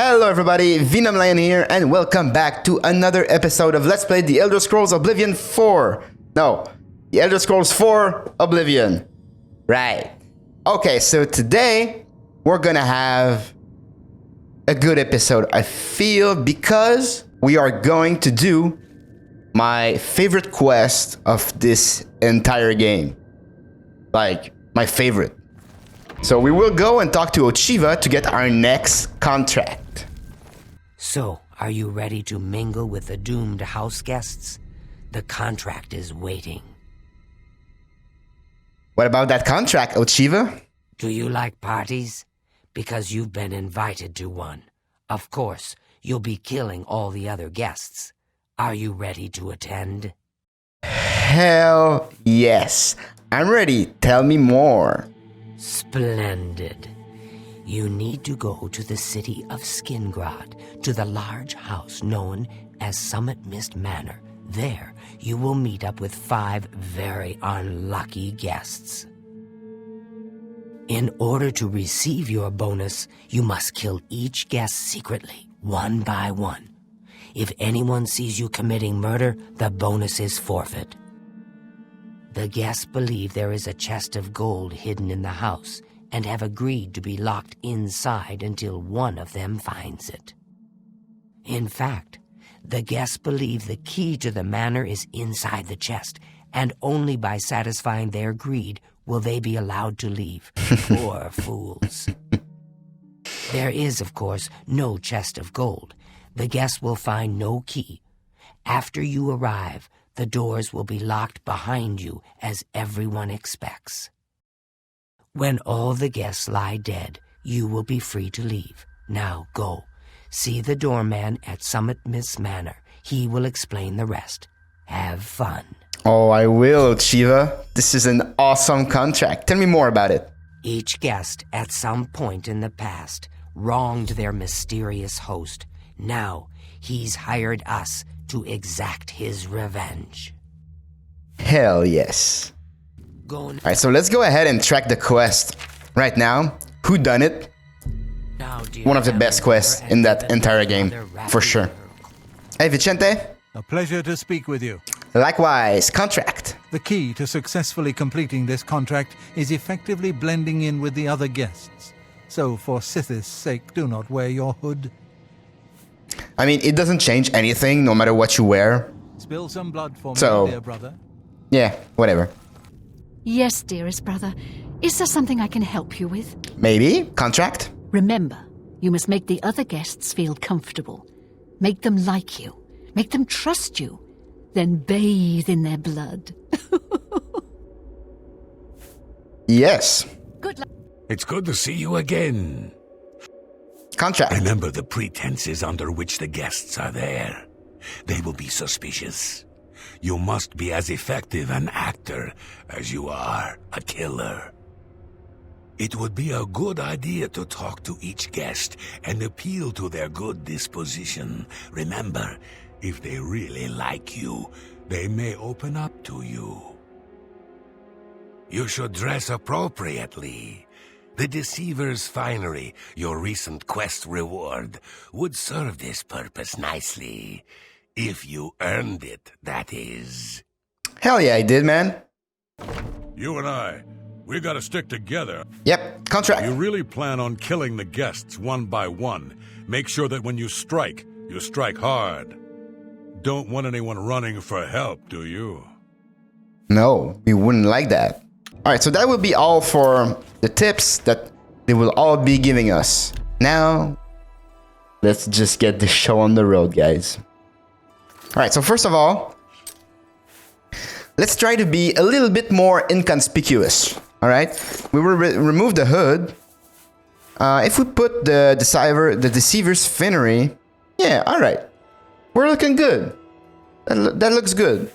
Hello everybody, Venom here, and welcome back to another episode of Let's Play The Elder Scrolls Oblivion 4. No, The Elder Scrolls 4 Oblivion. Right. Okay, so today we're gonna have a good episode, I feel, because we are going to do my favorite quest of this entire game. Like, my favorite. So we will go and talk to Ochiva to get our next contract. So, are you ready to mingle with the doomed house guests? The contract is waiting. What about that contract, Ochiva? Do you like parties? Because you've been invited to one. Of course, you'll be killing all the other guests. Are you ready to attend? Hell yes. I'm ready. Tell me more. Splendid. You need to go to the city of Skingrad, to the large house known as Summit Mist Manor. There, you will meet up with 5 very unlucky guests. In order to receive your bonus, you must kill each guest secretly, one by one. If anyone sees you committing murder, the bonus is forfeit. The guests believe there is a chest of gold hidden in the house and have agreed to be locked inside until one of them finds it. In fact, the guests believe the key to the manor is inside the chest, and only by satisfying their greed will they be allowed to leave. Poor fools. There is, of course, no chest of gold. The guests will find no key. After you arrive, the doors will be locked behind you, as everyone expects. When all the guests lie dead, you will be free to leave. Now go. See the doorman at Summit Mist Manor. He will explain the rest. Have fun. Oh, I will, Ochiva. This is an awesome contract. Tell me more about it. Each guest, at some point in the past, wronged their mysterious host. Now, he's hired us to exact his revenge. Hell yes. Alright, so let's go ahead and track the quest. Right now, Whodunit. One of the best quests in that entire game, for sure. Hey, Vicente. A pleasure to speak with you. Likewise, contract. The key to successfully completing this contract is effectively blending in with the other guests. So, for Sithis' sake, do not wear your hood. I mean, it doesn't change anything, no matter what you wear. Spill some blood for me, dear brother. Yeah, whatever. Yes, dearest brother. Is there something I can help you with? Maybe. Contract? Remember, you must make the other guests feel comfortable. Make them like you. Make them trust you. Then bathe in their blood. Yes. Good luck. It's good to see you again. Contract. Remember the pretenses under which the guests are there. They will be suspicious. You must be as effective an actor as you are a killer. It would be a good idea to talk to each guest and appeal to their good disposition. Remember, if they really like you, they may open up to you. You should dress appropriately. The Deceiver's Finery, your recent quest reward, would serve this purpose nicely. If you earned it, that is. Hell yeah, I did, man. You and we gotta stick together. Yep, contract. You really plan on killing the guests one by one. Make sure that when you strike hard. Don't want anyone running for help, do you? No, we wouldn't like that. Alright, so that will be all for the tips that they will all be giving us. Now, let's just get the show on the road, guys. Alright, so first of all, let's try to be a little bit more inconspicuous. Alright, we will remove the hood. If we put the Deceiver's Finery, yeah, alright. We're looking good. That looks good.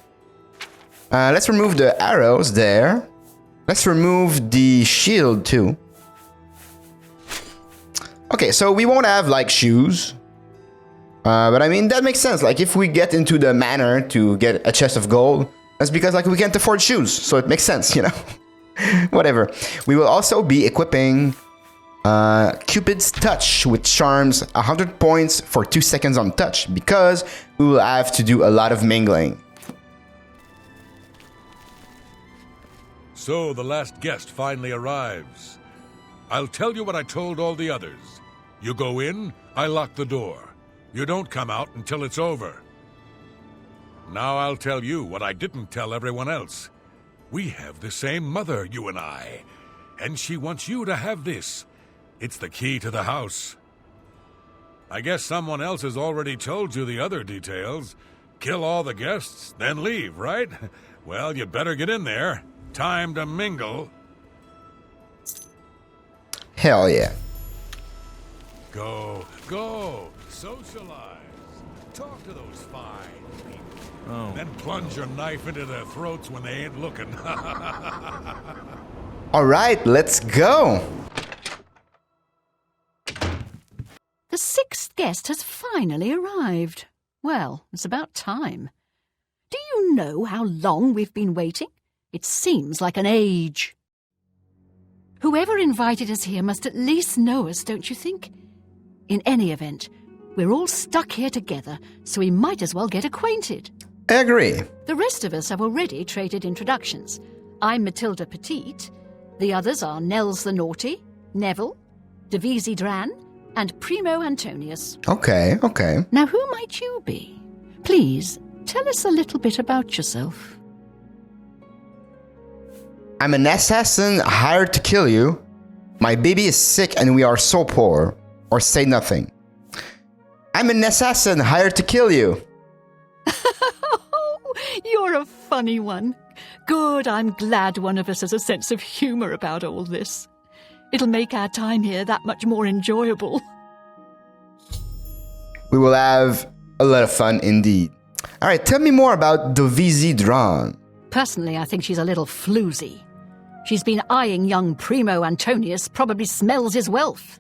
Let's remove the arrows there. Let's remove the shield too. Okay, so we won't have like shoes. But I mean, that makes sense. Like if we get into the manor to get a chest of gold, that's because like we can't afford shoes. So it makes sense, you know. Whatever. We will also be equipping Cupid's Touch, which charms 100 points for 2 seconds on touch, because we will have to do a lot of mingling. So the last guest finally arrives. I'll tell you what I told all the others. You go in, I lock the door. You don't come out until it's over. Now I'll tell you what I didn't tell everyone else. We have the same mother, you and I. And she wants you to have this. It's the key to the house. I guess someone else has already told you the other details. Kill all the guests, then leave, right? Well, you better get in there. Time to mingle. Hell yeah. Go, socialize. Talk to those fine people. Then plunge your knife into their throats when they ain't looking. Alright, let's go. The 6th guest has finally arrived. Well, it's about time. Do you know how long we've been waiting? It seems like an age. Whoever invited us here must at least know us, don't you think? In any event, we're all stuck here together, so we might as well get acquainted. I agree. The rest of us have already traded introductions. I'm Matilda Petite. The others are Nels the Naughty, Neville, Devisi Dran, and Primo Antonius. Okay. Now, who might you be? Please, tell us a little bit about yourself. I'm an assassin hired to kill you. My baby is sick and we are so poor. Or say nothing. I'm an assassin hired to kill you. You're a funny one. Good, I'm glad one of us has a sense of humor about all this. It'll make our time here that much more enjoyable. We will have a lot of fun indeed. Alright, tell me more about Devisi Dran. Personally, I think she's a little floozy. She's been eyeing young Primo Antonius, probably smells his wealth.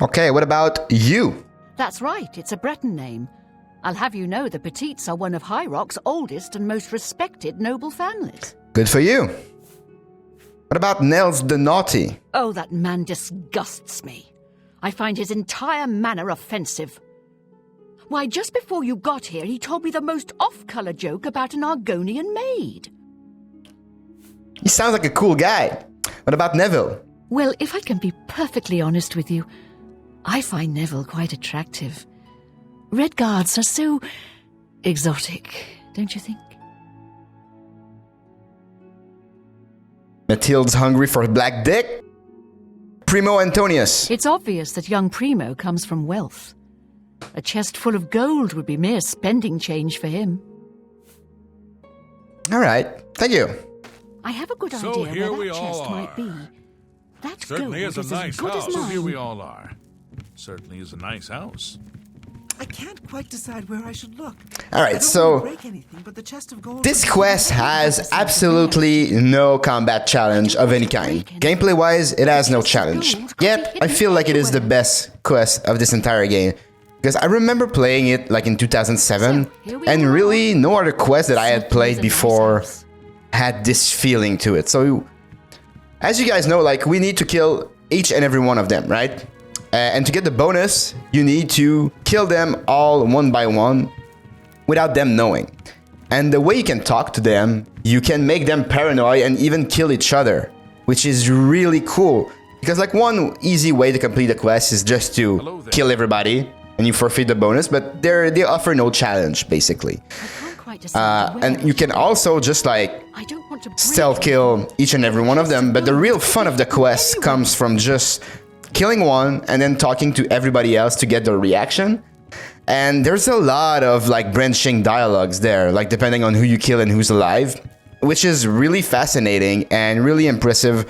Okay, what about you? That's right, it's a Breton name. I'll have you know the Petites are one of High Rock's oldest and most respected noble families. Good for you. What about Nels the Naughty? Oh, that man disgusts me. I find his entire manner offensive. Why, just before you got here, he told me the most off-color joke about an Argonian maid. He sounds like a cool guy. What about Neville? Well, if I can be perfectly honest with you, I find Neville quite attractive. Red Guards are so exotic, don't you think? Mathilde's hungry for black dick? Primo Antonius. It's obvious that young Primo comes from wealth. A chest full of gold would be mere spending change for him. Alright, thank you. I have a good So idea here where we that all chest might are. be. That Certainly gold is a is nice as good house. as So mine. Here we all are. Certainly is a nice house. I can't quite decide where I should look. Alright, I don't so want to break anything, but the chest of gold this would be quest very has interesting. absolutely no combat challenge of any kind. Gameplay wise, it has no challenge. Yet, I feel like it is the best quest of this entire game. Because I remember playing it like in 2007, and really no other quest that I had played before had this feeling to it. So, as you guys know, like, we need to kill each and every one of them, right? And to get the bonus, you need to kill them all one by one without them knowing. And the way you can talk to them, you can make them paranoid and even kill each other, which is really cool. Because like one easy way to complete the quest is just to kill everybody and you forfeit the bonus, but they offer no challenge basically. And you can also just like stealth kill each and every one of them, but the real fun of the quest comes from just killing one and then talking to everybody else to get their reaction. And there's a lot of like branching dialogues there, like depending on who you kill and who's alive, which is really fascinating and really impressive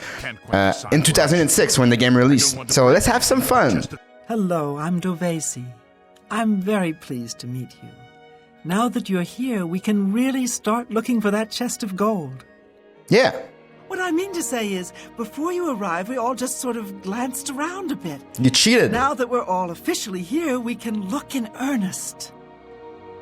in 2006 when the game released. So let's have some fun. Hello, I'm Dovesi. I'm very pleased to meet you. Now that you're here, we can really start looking for that chest of gold. Yeah. What I mean to say is, before you arrived, we all just sort of glanced around a bit. You cheated. Now that we're all officially here, we can look in earnest.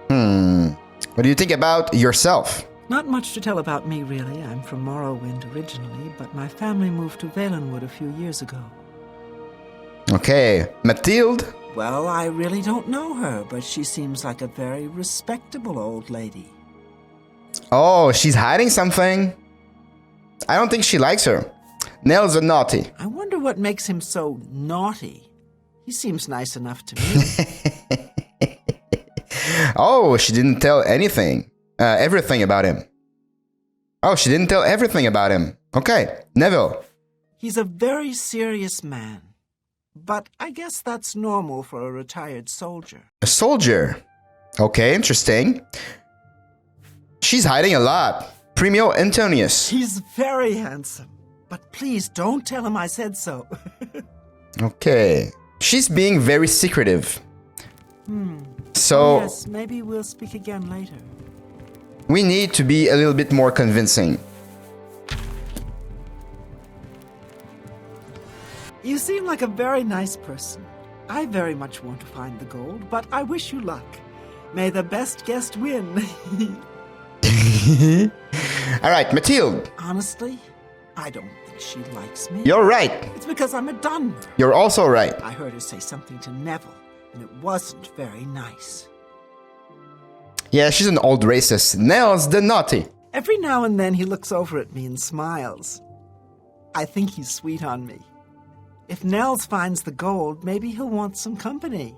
What do you think about yourself? Not much to tell about me, really. I'm from Morrowind originally, but my family moved to Valenwood a few years ago. Okay, Mathilde? Well, I really don't know her, but she seems like a very respectable old lady. Oh, she's hiding something. I don't think she likes her. Nell's a naughty. I wonder what makes him so naughty. He seems nice enough to me. Oh, she didn't tell anything. Everything about him. Oh, she didn't tell everything about him. Okay, Neville. He's a very serious man. But I guess that's normal for a retired soldier. A soldier. Okay, interesting. She's hiding a lot. Premio Antonius. He's very handsome. But please don't tell him I said so. Okay. She's being very secretive. So Yes, maybe we'll speak again later. we need to be a little bit more convincing. You seem like a very nice person. I very much want to find the gold, but I wish you luck. May the best guest win. All right, Mathilde. Honestly, I don't think she likes me. You're right. It's because I'm a Dunmer. You're also right. I heard her say something to Neville, and it wasn't very nice. Yeah, she's an old racist. Nell's the naughty. Every now and then he looks over at me and smiles. I think he's sweet on me. If Nels finds the gold, maybe he'll want some company.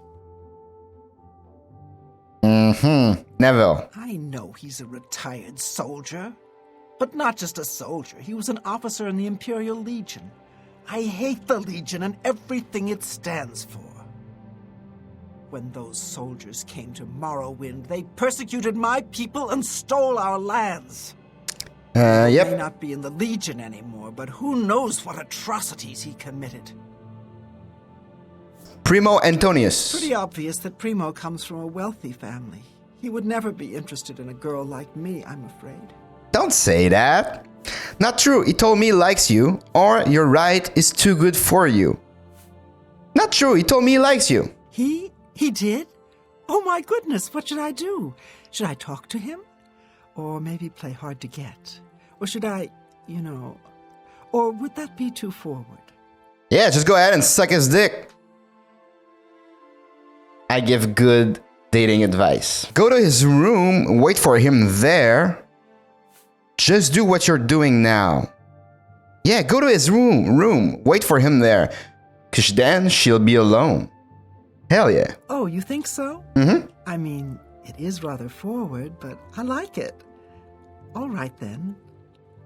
Neville. I know he's a retired soldier. But not just a soldier. He was an officer in the Imperial Legion. I hate the Legion and everything it stands for. When those soldiers came to Morrowind, they persecuted my people and stole our lands. He may Yep. not be in the Legion anymore, but who knows what atrocities he committed. Primo Antonius. Pretty obvious that Primo comes from a wealthy family. He would never be interested in a girl like me, I'm afraid. Don't say that. Not true. He told me he likes you, or your right is too good for you. Not true. He told me he likes you. He did? Oh my goodness, what should I do? Should I talk to him? Or maybe play hard to get? Or should I, or would that be too forward? Yeah, just go ahead and suck his dick. I give good dating advice. Go to his room, wait for him there. Just do what you're doing now. Yeah, go to his room, wait for him there. 'Cause then she'll be alone. Hell yeah. Oh, you think so? Mm-hmm. I mean, it is rather forward, but I like it. All right, then.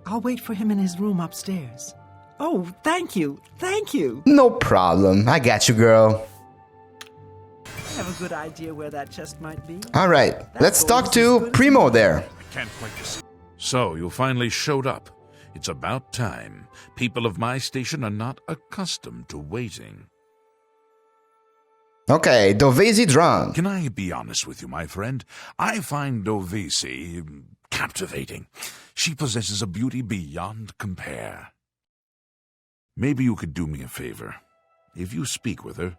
I'll wait for him in his room upstairs. Oh, thank you. Thank you. No problem. I got you, girl. I have a good idea where that chest might be. All right, let's talk to Primo there. Can't quite just... So, you finally showed up. It's about time. People of my station are not accustomed to waiting. Okay, Dovesi drunk. Can I be honest with you, my friend? I find Dovesi captivating. She possesses a beauty beyond compare. Maybe you could do me a favor. If you speak with her,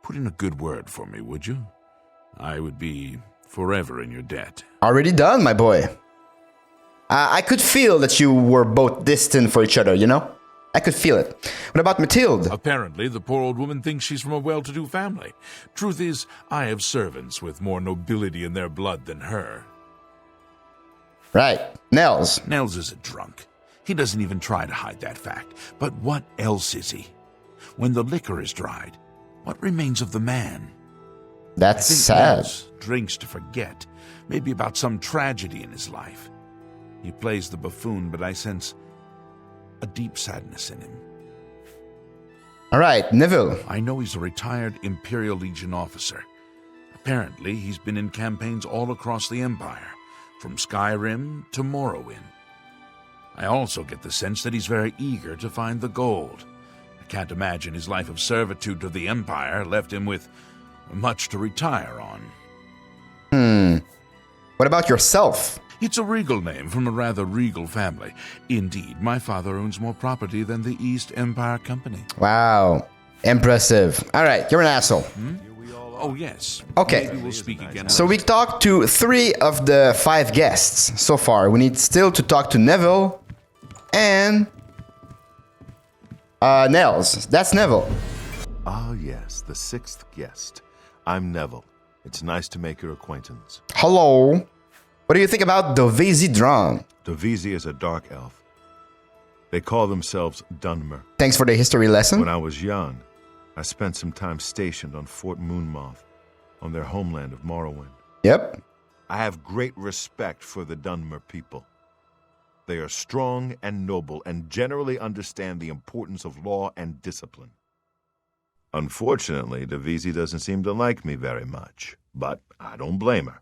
put in a good word for me, would you? I would be forever in your debt. Already done, my boy. I could feel that you were both destined for each other, you know? I could feel it. What about Mathilde? Apparently, the poor old woman thinks she's from a well-to-do family. Truth is, I have servants with more nobility in their blood than her. Right. Nels. Nels is a drunk. He doesn't even try to hide that fact. But what else is he? When the liquor is dried, what remains of the man? That's I think sad. Nels drinks to forget, maybe about some tragedy in his life. He plays the buffoon, but I sense a deep sadness in him. All right, Neville. I know he's a retired Imperial Legion officer. Apparently, he's been in campaigns all across the Empire, from Skyrim to Morrowind. I also get the sense that he's very eager to find the gold. I can't imagine his life of servitude to the Empire left him with much to retire on. What about yourself? It's a regal name from a rather regal family. Indeed, my father owns more property than the East Empire Company. Wow. Impressive. All right, you're an asshole. Oh, yes. Okay. Maybe we'll speak again. So we talked to 3 of the 5 guests so far. We need still to talk to Neville and Nels. That's Neville. Ah, yes, the 6th guest. I'm Neville. It's nice to make your acquaintance. Hello. What do you think about Dovizidron? Dovizzy is a dark elf. They call themselves Dunmer. Thanks for the history lesson. When I was young, I spent some time stationed on Fort Moonmoth, on their homeland of Morrowind. Yep. I have great respect for the Dunmer people. They are strong and noble and generally understand the importance of law and discipline. Unfortunately, Dovizzy doesn't seem to like me very much, but I don't blame her.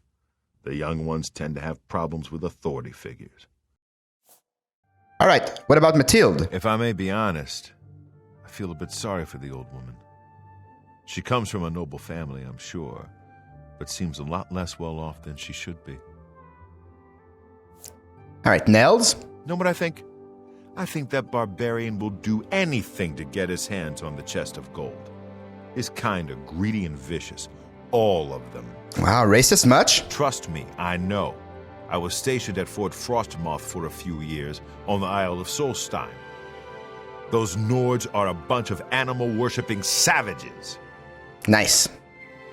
The young ones tend to have problems with authority figures. All right. What about Mathilde? If I may be honest, I feel a bit sorry for the old woman. She comes from a noble family, I'm sure, but seems a lot less well off than she should be. All right. Nels? Know what I think? I think that barbarian will do anything to get his hands on the chest of gold. His kind are greedy and vicious, all of them. Wow, racist much? Trust me, I know. I was stationed at Fort Frostmoth for a few years on the Isle of Solstein. Those Nords are a bunch of animal-worshipping savages. Nice.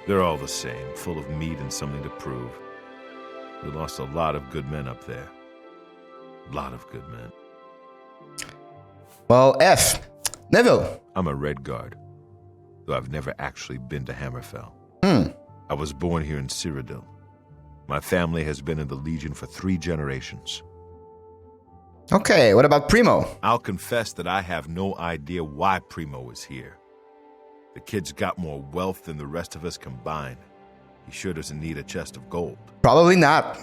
They're all the same, full of meat and something to prove. We lost a lot of good men up there. A lot of good men. Well, F. Neville. I'm a Red Guard, though I've never actually been to Hammerfell. I was born here in Cyrodiil. My family has been in the Legion for 3 generations. Okay, what about Primo? I'll confess that I have no idea why Primo is here. The kid's got more wealth than the rest of us combined. He sure doesn't need a chest of gold. Probably not.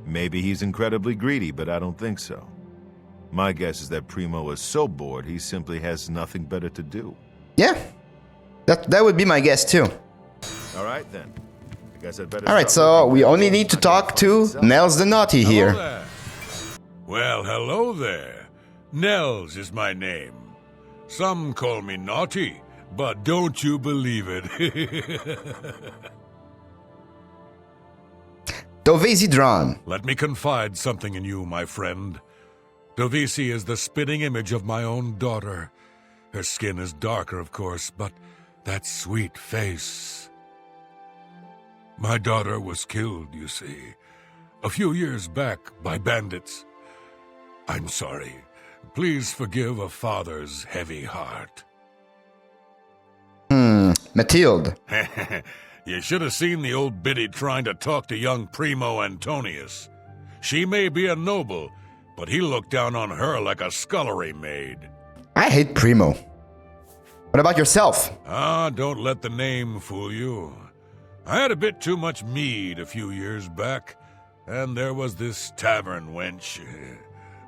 Maybe he's incredibly greedy, but I don't think so. My guess is that Primo is so bored he simply has nothing better to do. Yeah, that would be my guess too. All right, then. I guess I'd better All right, start so looking we at only the need to gold talk to itself. Nels the Naughty here. Hello there. Well, hello there. Nels is my name. Some call me naughty, but don't you believe it. Dovizidron. Let me confide something in you, my friend. Dovisi is the spitting image of my own daughter. Her skin is darker, of course, but that sweet face. My daughter was killed, you see, a few years back by bandits. I'm sorry. Please forgive a father's heavy heart. Mathilde. You should have seen the old biddy trying to talk to young Primo Antonius. She may be a noble, but he looked down on her like a scullery maid. I hate Primo. What about yourself? Ah, don't let the name fool you. I had a bit too much mead a few years back, and there was this tavern wench.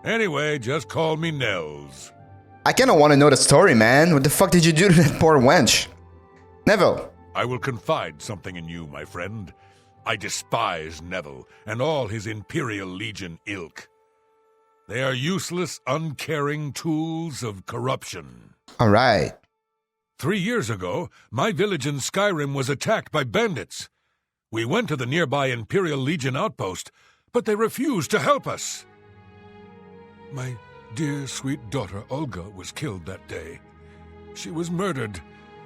Anyway, just call me Nels. I kinda wanna know the story, man. What the fuck did you do to that poor wench? Neville. I will confide something in you, my friend. I despise Neville and all his Imperial Legion ilk. They are useless, uncaring tools of corruption. Alright. 3 years ago, my village in Skyrim was attacked by bandits. We went to the nearby Imperial Legion outpost, but they refused to help us. My dear, sweet daughter Olga was killed that day. She was murdered,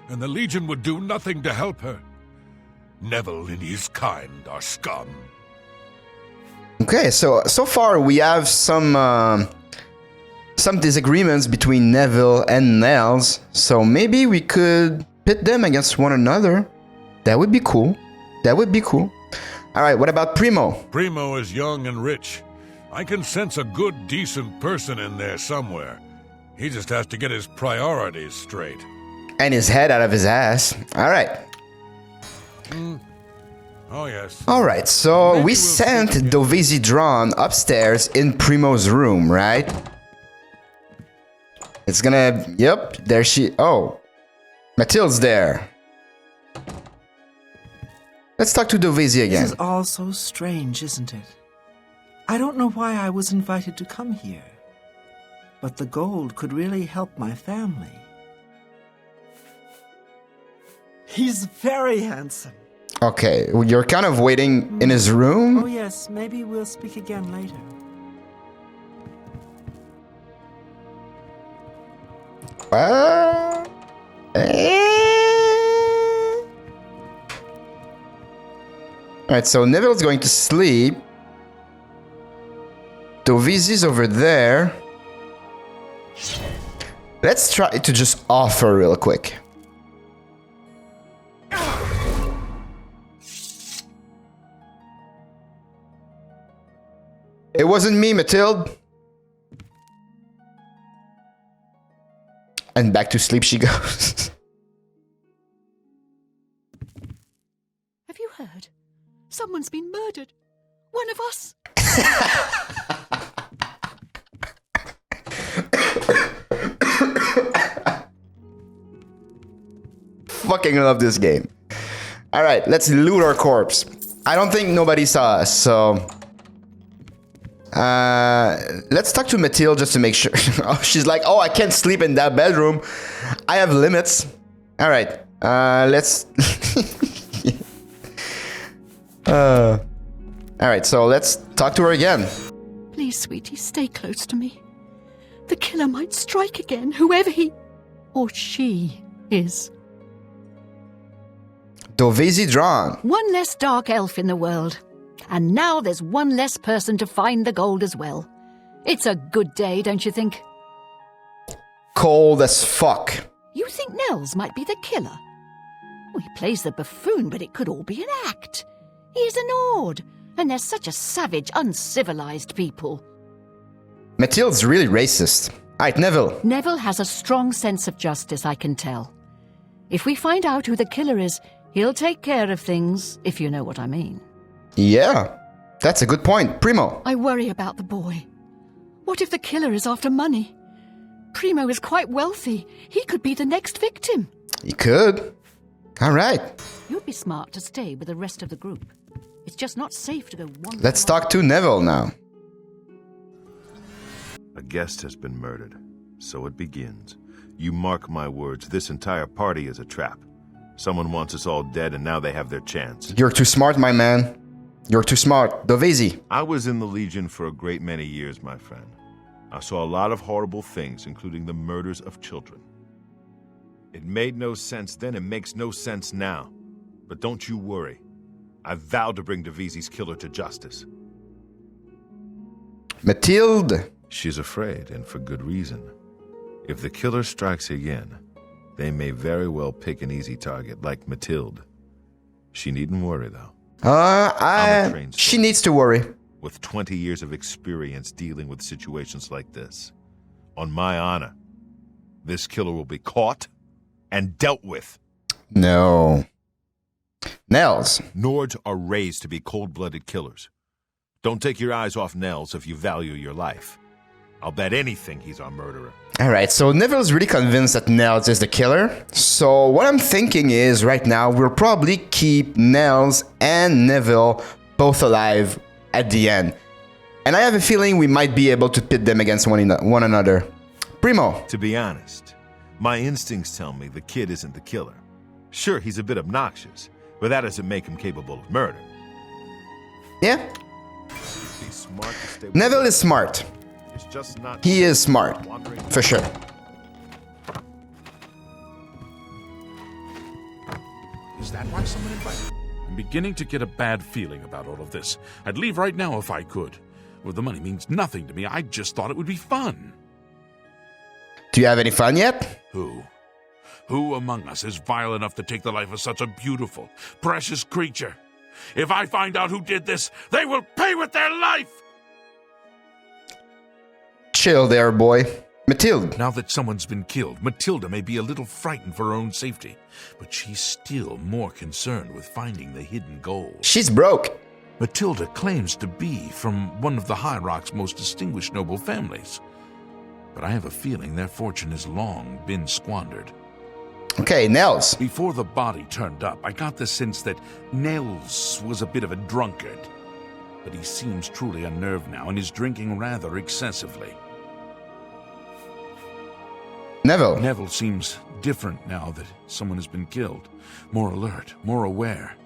and the Legion would do nothing to help her. Neville and his kind are scum. Okay, so far we have some disagreements between Neville and Nels, so maybe we could pit them against one another. That would be cool. That would be cool. Alright, what about Primo? Primo is young and rich. I can sense a good, decent person in there somewhere. He just has to get his priorities straight. And his head out of his ass. Alright. Oh, yes. Alright, so Maybe we we'll sent speak again. Dovizidron upstairs in Primo's room, right? It's gonna... Yep, there she... Oh. Mathilde's there. Let's talk to Dovizzy This again. is all so strange, isn't it? I don't know why I was invited to come here. But the gold could really help my family. He's very handsome. Okay, well, you're kind of waiting in his room? Oh yes, maybe we'll speak again later. Alright, so Neville's going to sleep. Dovizi's over there. Let's try to just offer real quick. It wasn't me, Mathilde. And back to sleep she goes. Have you heard? Someone's been murdered. One of us. Fucking love this game. Alright, let's loot our corpse. I don't think nobody saw us, so... let's talk to Mathilde just to make sure. She's like, oh, I can't sleep in that bedroom. I have limits. Alright, let's... Alright, so let's talk to her again. Please, sweetie, stay close to me. The killer might strike again, whoever he or she is. Dovizi drawn. One less dark elf in the world. And now there's one less person to find the gold as well. It's a good day, don't you think? Cold as fuck. You think Nels might be the killer? Well, he plays the buffoon, but it could all be an act. He's an Ord, and they're such a savage, uncivilized people. Mathilde's really racist. Alright, Neville. Neville has a strong sense of justice, I can tell. If we find out who the killer is, he'll take care of things, if you know what I mean. Yeah, that's a good point. Primo. I worry about the boy. What if the killer is after money? Primo is quite wealthy. He could be the next victim. He could. Alright. You'd be smart to stay with the rest of the group. It's just not safe to go one. Let's talk to Neville now. A guest has been murdered. So it begins. You mark my words, this entire party is a trap. Someone wants us all dead and now they have their chance. You're too smart, my man. You're too smart. Dovizi. I was in the Legion for a great many years, my friend. I saw a lot of horrible things, including the murders of children. It made no sense then, it makes no sense now. But don't you worry. I vowed to bring Dovizi's killer to justice. Mathilde. She's afraid, and for good reason. If the killer strikes again, they may very well pick an easy target, like Mathilde. She needn't worry, though. She needs to worry. With 20 years of experience dealing with situations like this. On my honor, this killer will be caught and dealt with. No. Nels. Nords are raised to be cold-blooded killers. Don't take your eyes off Nels if you value your life. I'll bet anything he's our murderer. Alright, so Neville's really convinced that Nels is the killer. So what I'm thinking is, right now, we'll probably keep Nels and Neville both alive at the end. And I have a feeling we might be able to pit them against one another. Primo. To be honest, my instincts tell me the kid isn't the killer. Sure, he's a bit obnoxious, but that doesn't make him capable of murder. Yeah. He's smart to stay with Neville is smart. It's just not He is smart, for sure. Is that why someone invited? I'm beginning to get a bad feeling about all of this. I'd leave right now if I could. Well, the money means nothing to me. I just thought it would be fun. Do you have any fun yet? Who? Who among us is vile enough to take the life of such a beautiful, precious creature? If I find out who did this, they will pay with their life! Chill there, boy. Mathilde. Now that someone's been killed, Matilda may be a little frightened for her own safety, but she's still more concerned with finding the hidden gold. She's broke. Matilda claims to be from one of the High Rock's most distinguished noble families, but I have a feeling their fortune has long been squandered. Okay, Nels. Before the body turned up, I got the sense that Nels was a bit of a drunkard, but he seems truly unnerved now and is drinking rather excessively. Neville. Neville seems different now that someone has been killed. More alert, more aware.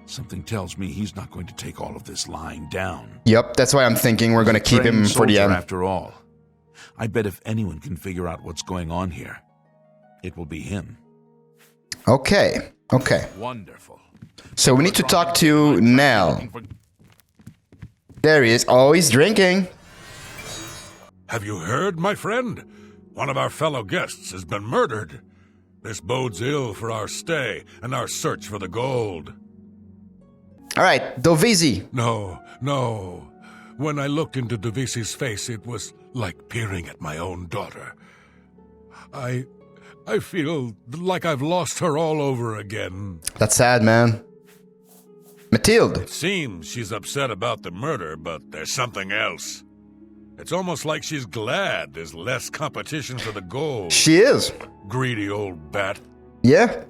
Something tells me he's not going to take all of this lying down. Yep, that's why I'm thinking we're gonna keep him for the end. After all, I bet if anyone can figure out what's going on here, it will be him. Okay. Wonderful. So we need to talk to Nell. There he is. Oh, he's drinking. Have you heard, my friend? One of our fellow guests has been murdered. This bodes ill for our stay and our search for the gold. All right, Dovizzi. No. When I looked into Dovizzi's face, it was like peering at my own daughter. I feel like I've lost her all over again. That's sad, man. Mathilde. It seems she's upset about the murder, but there's something else. It's almost like she's glad there's less competition for the gold. She is. Greedy old bat. Yeah.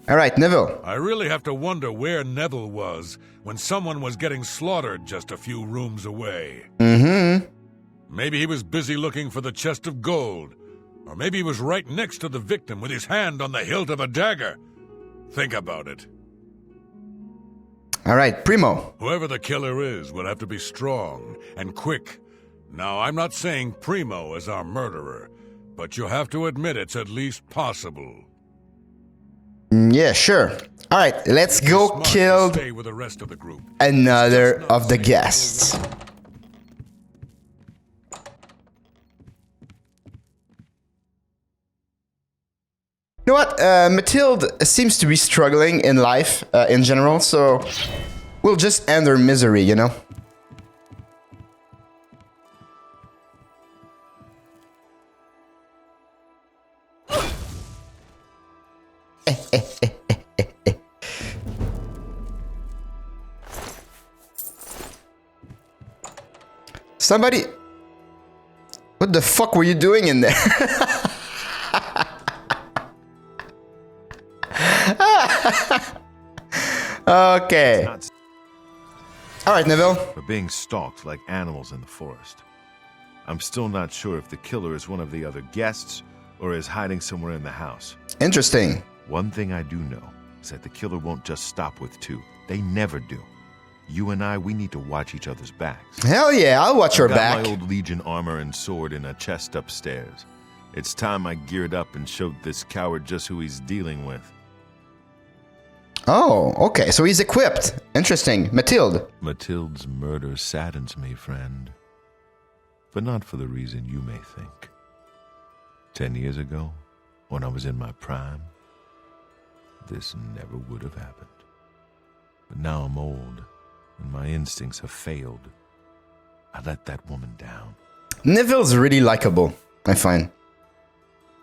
All right, Neville. I really have to wonder where Neville was when someone was getting slaughtered just a few rooms away. Mm-hmm. Maybe he was busy looking for the chest of gold. Or maybe he was right next to the victim with his hand on the hilt of a dagger. Think about it. All right, Primo. Whoever the killer is will have to be strong and quick. Now, I'm not saying Primo is our murderer, but you have to admit it's at least possible. Yeah, sure. All right, let's go kill Stay with the rest of the group. another of the guests. You know what? Mathilde seems to be struggling in life in general, so we'll just end her misery, you know? Somebody... What the fuck were you doing in there? Okay. Alright, Neville. We're being stalked like animals in the forest. I'm still not sure if the killer is one of the other guests or is hiding somewhere in the house. Interesting. One thing I do know is that the killer won't just stop with two. They never do. You and I, we need to watch each other's backs. Hell yeah, I'll watch your I've back. got my old Legion armor and sword in a chest upstairs. It's time I geared up and showed this coward just who he's dealing with. Oh, okay, so he's equipped. Interesting. Mathilde. Mathilde's murder saddens me, friend. But not for the reason you may think. 10 years ago, when I was in my prime, this never would have happened. But now I'm old, and my instincts have failed. I let that woman down. Neville's really likable, I find.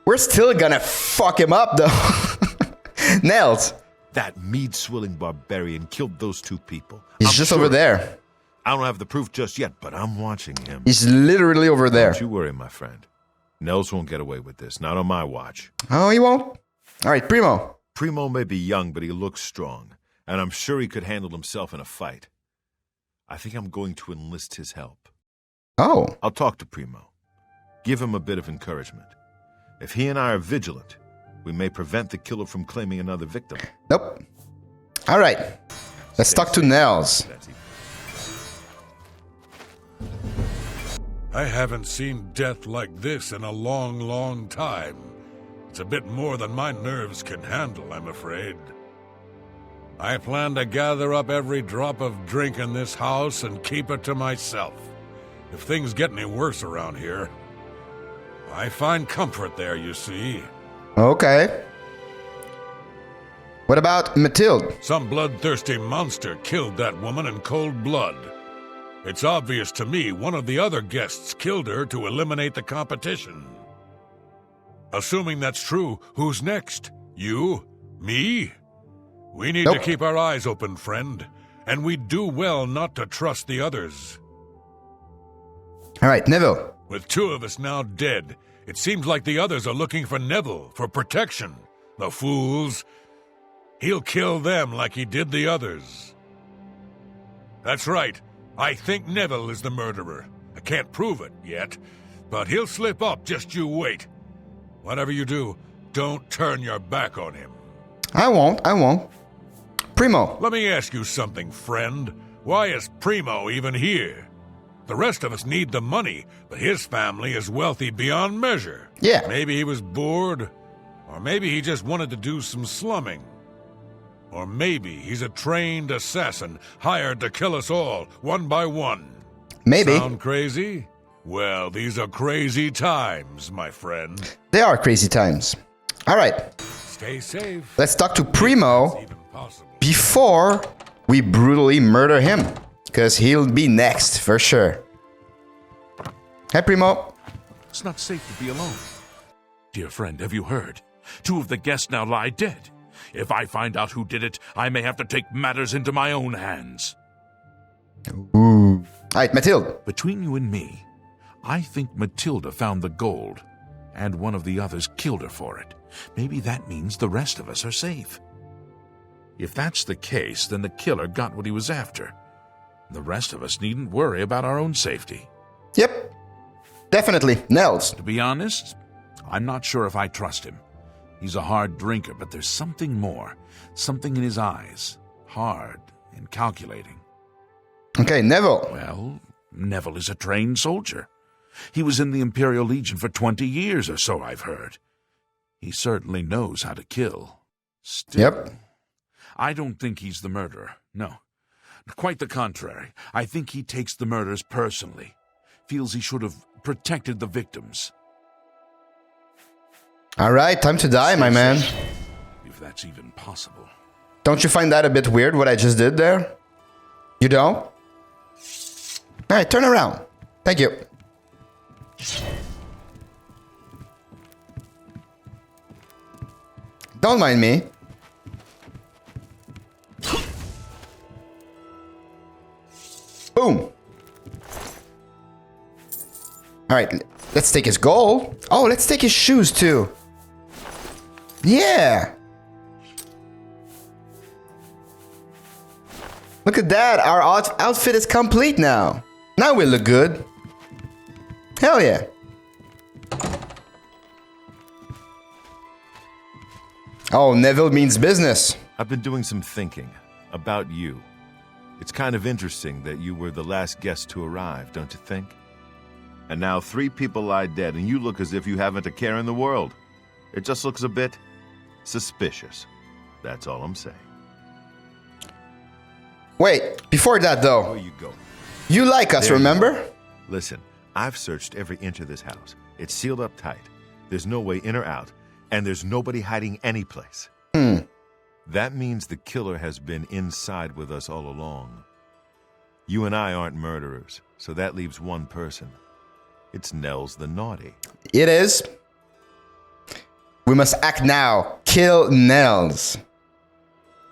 We're still gonna fuck him up, though. Nels. That mead-swilling barbarian killed those two people. He's just over there. I don't have the proof just yet, but I'm watching him. He's literally over there. Don't you worry, my friend. Nels won't get away with this, not on my watch. Oh, he won't? All right, Primo. Primo may be young, but he looks strong, and I'm sure he could handle himself in a fight. I think I'm going to enlist his help. Oh. I'll talk to Primo. Give him a bit of encouragement. If he and I are vigilant, we may prevent the killer from claiming another victim. Nope. All right. Let's talk to Nels. I haven't seen death like this in a long, long time. It's a bit more than my nerves can handle, I'm afraid. I plan to gather up every drop of drink in this house and keep it to myself. If things get any worse around here, I find comfort there, you see. Okay. What about Mathilde? Some bloodthirsty monster killed that woman in cold blood. It's obvious to me one of the other guests killed her to eliminate the competition. Assuming that's true, who's next? You? Me? We need to keep our eyes open, friend. And we'd do well not to trust the others. All right, Neville. With two of us now dead, it seems like the others are looking for Neville for protection. The fools. He'll kill them like he did the others. That's right. I think Neville is the murderer. I can't prove it yet, but he'll slip up, just you wait. Whatever you do, don't turn your back on him. I won't. Primo. Let me ask you something, friend. Why is Primo even here? The rest of us need the money, but his family is wealthy beyond measure. Yeah. Maybe he was bored, or maybe he just wanted to do some slumming. Or maybe he's a trained assassin hired to kill us all, one by one. Maybe. Sound crazy? Well, these are crazy times, my friend. They are crazy times. All right. Stay safe. Let's talk to Primo It's even possible. before we brutally murder him. Because he'll be next, for sure. Hey, Primo. It's not safe to be alone. Dear friend, have you heard? 2 of the guests now lie dead. If I find out who did it, I may have to take matters into my own hands. Ooh. All right, Mathilde. Between you and me, I think Matilda found the gold, and one of the others killed her for it. Maybe that means the rest of us are safe. If that's the case, then the killer got what he was after. The rest of us needn't worry about our own safety. Yep. Definitely. Nels. To be honest, I'm not sure if I trust him. He's a hard drinker, but there's something more. Something in his eyes. Hard and calculating. Okay, Neville. Well, Neville is a trained soldier. He was in the Imperial Legion for 20 years or so, I've heard. He certainly knows how to kill. Still, Yep. I don't think he's the murderer. No. Quite the contrary. I think he takes the murders personally. Feels he should have protected the victims. All right, time to die, my man. If that's even possible. Don't you find that a bit weird, what I just did there? You don't? All right, turn around. Thank you. Don't mind me. Boom. All right, let's take his gold. Oh, let's take his shoes too. Yeah. Look at that. Our outfit is complete now. Now we look good. Hell yeah. Oh, Neville means business. I've been doing some thinking about you. It's kind of interesting that you were the last guest to arrive, don't you think? And now 3 people lie dead, and you look as if you haven't a care in the world. It just looks a bit suspicious. That's all I'm saying. Wait, before that though, Where you go? you like us, There you remember? Listen, I've searched every inch of this house. It's sealed up tight. There's no way in or out, and there's nobody hiding any place. That means the killer has been inside with us all along. You and I aren't murderers, so that leaves one person. It's Nels the Naughty. It is. We must act now. Kill Nels.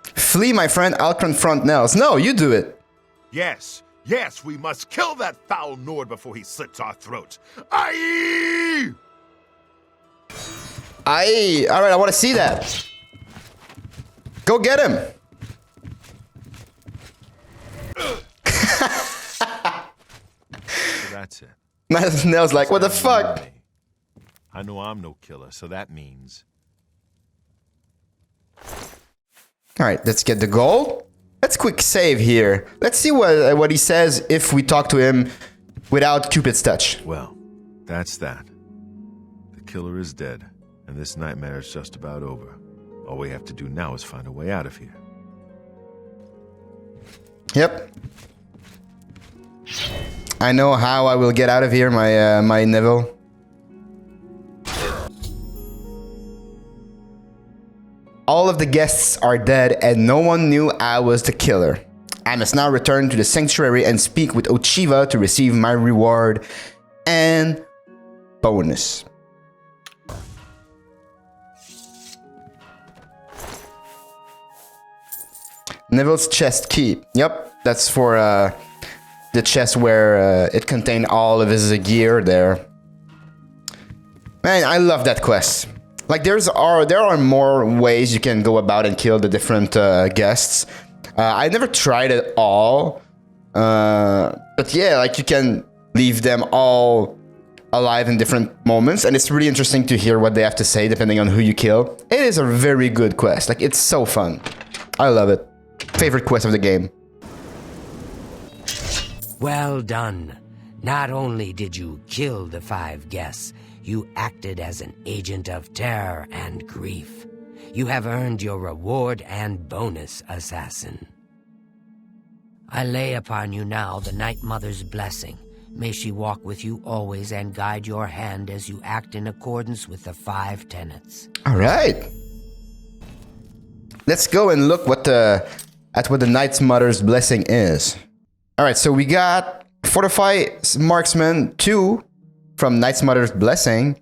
Flee, my friend. I'll confront Nels. No, you do it. Yes, we must kill that foul Nord before he slits our throats. Aye! Aye. All right, I want to see that. Go get him. So that's it. Nels like, what the fuck? I know I'm no killer, so that means... All right, let's get the gold. Let's quick save here. Let's see what he says if we talk to him without Cupid's touch. Well, that's that. The killer is dead, and this nightmare is just about over. All we have to do now is find a way out of here. Yep. I know how I will get out of here, my Neville. All of the guests are dead and no one knew I was the killer. I must now return to the sanctuary and speak with Ochiva to receive my reward and bonus. Neville's chest key. Yep, that's for the chest where it contained all of his gear there. Man, I love that quest. Like there are more ways you can go about and kill the different guests. I never tried it all, but yeah, like you can leave them all alive in different moments, and it's really interesting to hear what they have to say depending on who you kill. It is a very good quest. Like it's so fun. I love it. favorite quest of the game. Well done. Not only did you kill the 5 guests, you acted as an agent of terror and grief. You have earned your reward and bonus, assassin. I lay upon you now the Night Mother's blessing. May she walk with you always and guide your hand as you act in accordance with the 5 tenets. All right. Let's go and look at what the Night Mother's blessing is. All right, so we got Fortify Marksman 2 from Night Mother's blessing,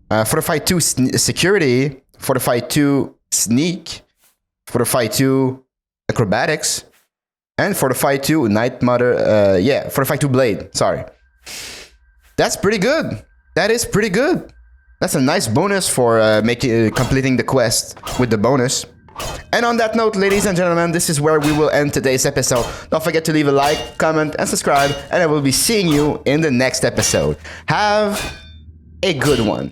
Fortify 2 Security, Fortify 2 Sneak, Fortify 2 Acrobatics, and Fortify 2 Night Mother, Fortify 2 Blade, sorry. That's pretty good. That is pretty good. That's a nice bonus for completing the quest with the bonus. And on that note, ladies and gentlemen, this is where we will end today's episode. Don't forget to leave a like, comment, and subscribe, and I will be seeing you in the next episode. Have a good one.